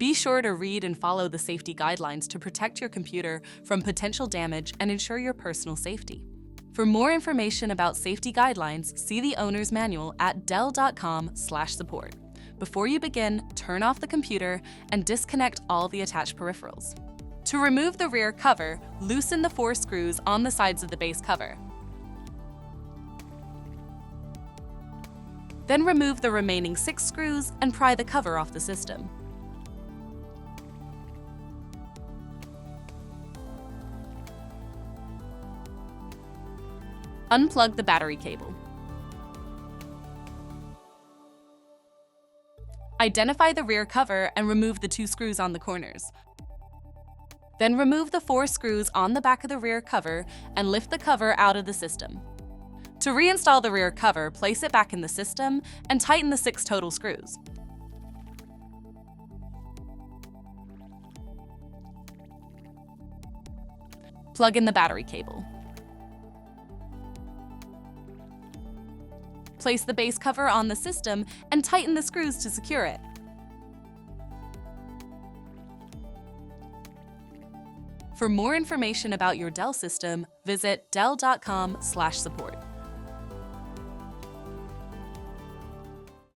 Be sure to read and follow the safety guidelines to protect your computer from potential damage and ensure your personal safety. For more information about safety guidelines, see the owner's manual at dell.com/support. Before you begin, turn off the computer and disconnect all the attached peripherals. To remove the rear cover, loosen the 4 screws on the sides of the base cover. Then remove the remaining 6 screws and pry the cover off the system. Unplug the battery cable. Identify the rear cover and remove the 2 screws on the corners. Then remove the 4 screws on the back of the rear cover and lift the cover out of the system. To reinstall the rear cover, place it back in the system and tighten the 6 total screws. Plug in the battery cable. Place the base cover on the system and tighten the screws to secure it. For more information about your Dell system, visit dell.com/support.